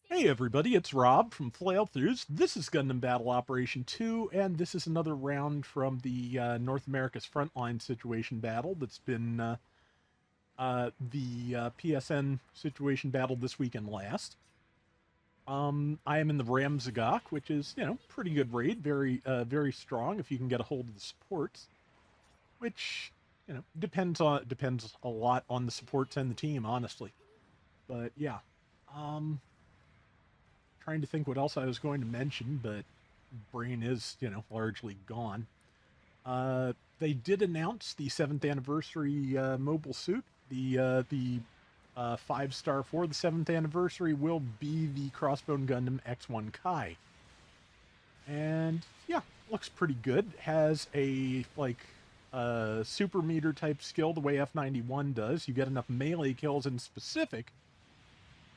Hey everybody, it's Rob from Flailthroughs. This is Gundam Battle Operation 2, and this is another round from the North America's Frontline Situation Battle that's been the PSN Situation Battle this week and last. I am in the Rambles, which is, pretty good raid, very strong if you can get a hold of the supports, which, depends a lot on the supports and the team, honestly. But yeah, um, trying to think what else I was going to mention, but brain is, largely gone. They did announce the 7th anniversary mobile suit. The 5-star for the 7th anniversary will be the Crossbone Gundam X1 Kai. And yeah, looks pretty good. Has a super meter type skill the way F91 does. You get enough melee kills in specific,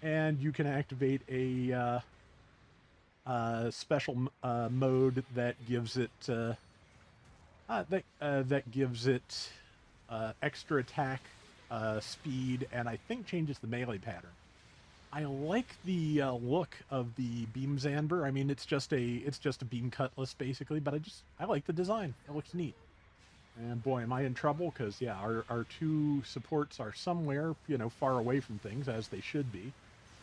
and you can activate a special mode that gives it that gives it extra attack, speed, and I think changes the melee pattern. I like the look of the beam Xander. I mean, it's just a beam cutlass basically, but I like the design. It looks neat. And boy, am I in trouble because yeah, our two supports are somewhere far away from things as they should be.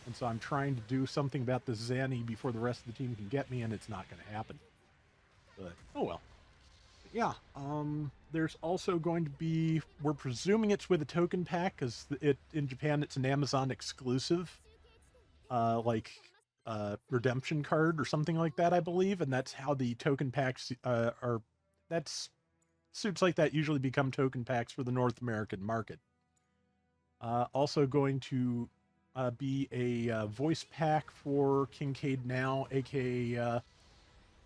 And so I'm trying to do something about this Zanny before the rest of the team can get me, and it's not going to happen. But, oh well. But yeah, there's also going to be, we're presuming it's with a token pack, because in Japan it's an Amazon exclusive, like, redemption card or something like that, I believe, and that's how the token packs that's, suits like that usually become token packs for the North American market. Also going to be a voice pack for Kincaid Now, aka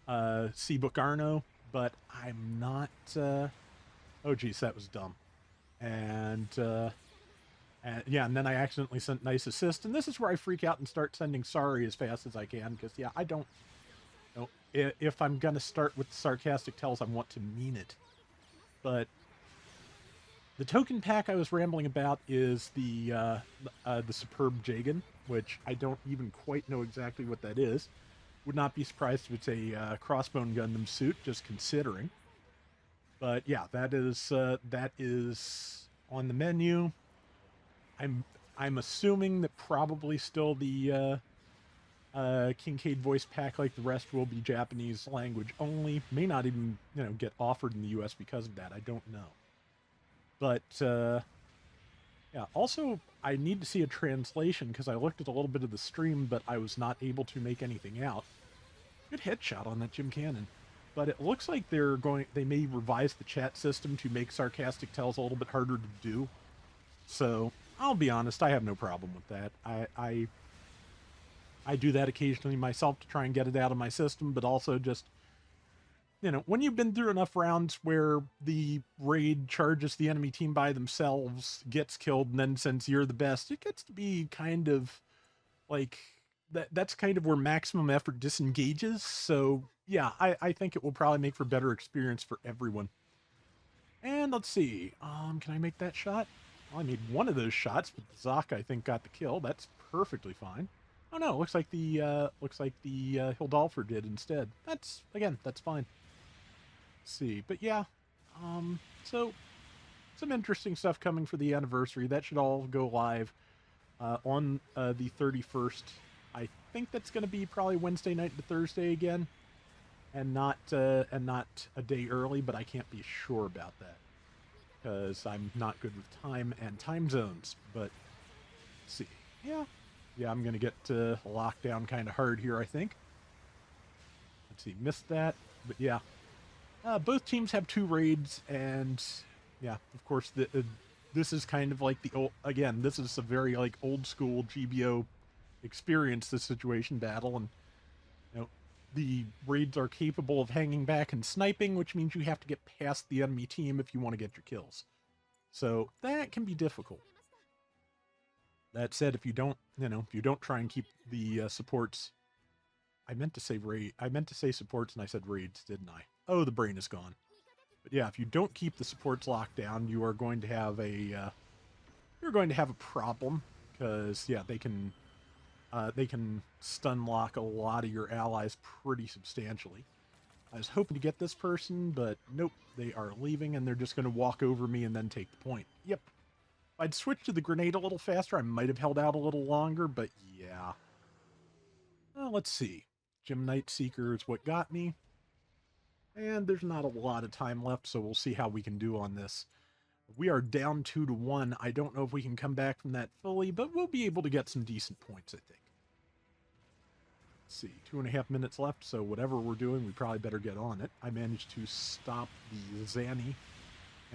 Seabook Arno, but I'm not. Oh, geez, that was dumb. And, yeah, and then I accidentally sent Nice Assist, and this is where I freak out and start sending sorry as fast as I can, because, yeah, I don't know. If I'm going to start with sarcastic tells, I want to mean it. But the token pack I was rambling about is the Superb Jagan, which I don't even quite know exactly what that is. Would not be surprised if it's a Crossbone Gundam suit, just considering. But yeah, that is on the menu. I'm I'm assuming that probably still the Kincaid voice pack, like the rest, will be Japanese language only. May not even get offered in the U.S. because of that. I don't know. But yeah, also, I need to see a translation because I looked at a little bit of the stream, but I was not able to make anything out. Good headshot on that Jim Cannon. But it looks like they may revise the chat system to make sarcastic tells a little bit harder to do. So, I'll be honest, I have no problem with that. I do that occasionally myself to try and get it out of my system, but also just when you've been through enough rounds where the raid charges the enemy team by themselves, gets killed, and then since you're the best, it gets to be kind of like that's kind of where maximum effort disengages. So yeah, I think it will probably make for better experience for everyone. And let's see, can I make that shot? Well, I made one of those shots, but Zaka I think got the kill. That's perfectly fine. Oh no, looks like the Hildolfer did instead. That's fine. Let's see, but yeah, so some interesting stuff coming for the anniversary. That should all go live on the 31st. I think that's going to be probably Wednesday night to Thursday again, and not a day early. But I can't be sure about that because I'm not good with time and time zones. But let's see, yeah, I'm going to get locked down kind of hard here, I think. Let's see, missed that, but yeah, both teams have two raids, and yeah, of course, this is kind of like the old. Again, this is a very like old school GBO experience. This situation battle, and the raids are capable of hanging back and sniping, which means you have to get past the enemy team if you want to get your kills. So that can be difficult. That said, if you don't try and keep the supports. I meant to say raid. I meant to say supports, and I said raids, didn't I? Oh, the brain is gone. But yeah, if you don't keep the supports locked down, you are going to have a problem because yeah, they can they can stun lock a lot of your allies pretty substantially. I was hoping to get this person, but nope, they are leaving and they're just going to walk over me and then take the point. Yep. If I'd switched to the grenade a little faster, I might have held out a little longer, but yeah. Let's see. Gym Knight Seeker is what got me. And there's not a lot of time left, so we'll see how we can do on this. We are down 2-1. I don't know if we can come back from that fully, but we'll be able to get some decent points, I think. Let's see, 2.5 minutes left, so whatever we're doing, we probably better get on it. I managed to stop the Zanny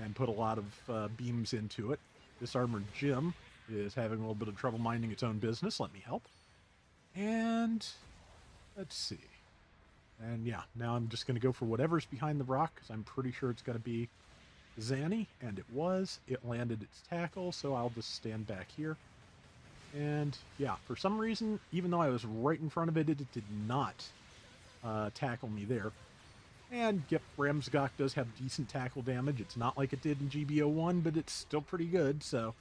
and put a lot of beams into it. This Armored Jim is having a little bit of trouble minding its own business. Let me help. And let's see. And yeah, now I'm just going to go for whatever's behind the rock, because I'm pretty sure it's going to be Zanny, and it was. It landed its tackle, so I'll just stand back here. And yeah, for some reason, even though I was right in front of it, it did not tackle me there. And yep, Ramsgok does have decent tackle damage. It's not like it did in GBO1, but it's still pretty good, so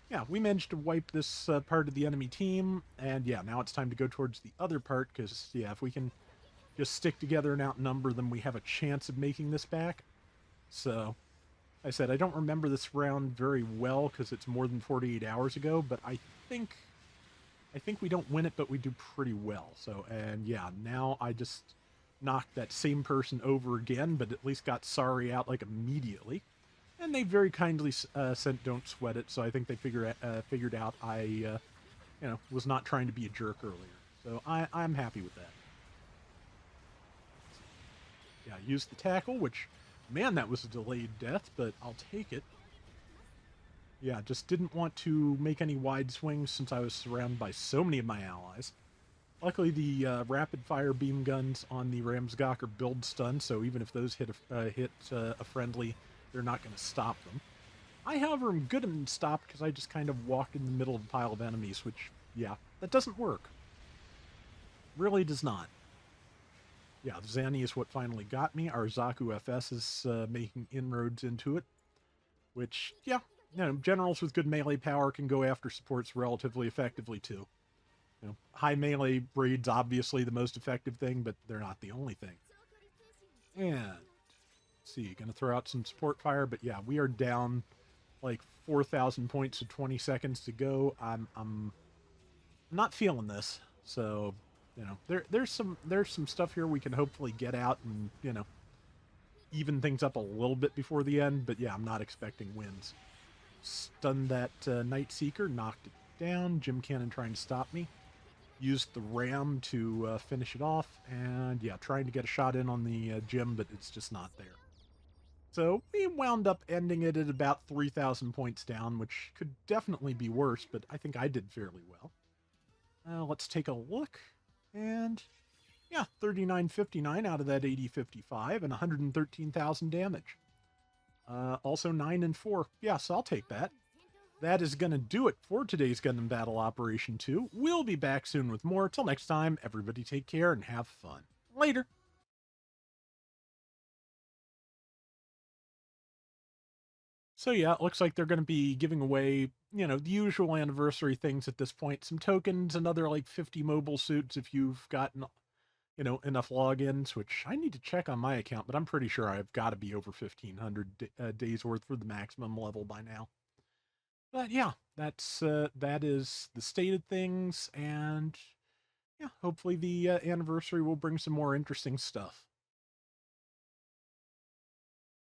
yeah, we managed to wipe this part of the enemy team, and yeah, now it's time to go towards the other part, because yeah, if we can just stick together and outnumber them, we have a chance of making this back. So, I said, I don't remember this round very well because it's more than 48 hours ago, but I think we don't win it, but we do pretty well. So, and yeah, now I just knocked that same person over again, but at least got sorry out like immediately. And they very kindly sent "Don't sweat it," so I think they figured out I, was not trying to be a jerk earlier. So I'm happy with that. Yeah, use the tackle, which, man, that was a delayed death, but I'll take it. Yeah, just didn't want to make any wide swings since I was surrounded by so many of my allies. Luckily, the rapid-fire beam guns on the Ramsgok are build stun, so even if those hit a friendly, they're not going to stop them. I, however, am good and stopped because I just kind of walked in the middle of a pile of enemies, which, yeah, that doesn't work. Really does not. Yeah, Zanny is what finally got me. Our Zaku FS is making inroads into it, which, yeah, generals with good melee power can go after supports relatively effectively, too. High melee breed's obviously the most effective thing, but they're not the only thing. And, let's see, gonna throw out some support fire, but yeah, we are down like 4,000 points to 20 seconds to go. I'm not feeling this, so there's some stuff here we can hopefully get out and even things up a little bit before the end. But yeah, I'm not expecting wins. Stunned that Night Seeker, knocked it down. Gym Cannon trying to stop me. Used the Ram to finish it off, and yeah, trying to get a shot in on the Gym, but it's just not there. So we wound up ending it at about 3,000 points down, which could definitely be worse, but I think I did fairly well. Let's take a look. And yeah, 3959 out of that 8055 and 113,000 damage. Also 9 and 4. Yes, I'll take that. That is going to do it for today's Gundam Battle Operation 2. We'll be back soon with more. Till next time, everybody take care and have fun. Later. So yeah, it looks like they're going to be giving away, the usual anniversary things at this point. Some tokens, another like 50 mobile suits if you've gotten, enough logins, which I need to check on my account, but I'm pretty sure I've got to be over 1,500 days worth for the maximum level by now. But yeah, that is the state of things, and yeah, hopefully the anniversary will bring some more interesting stuff.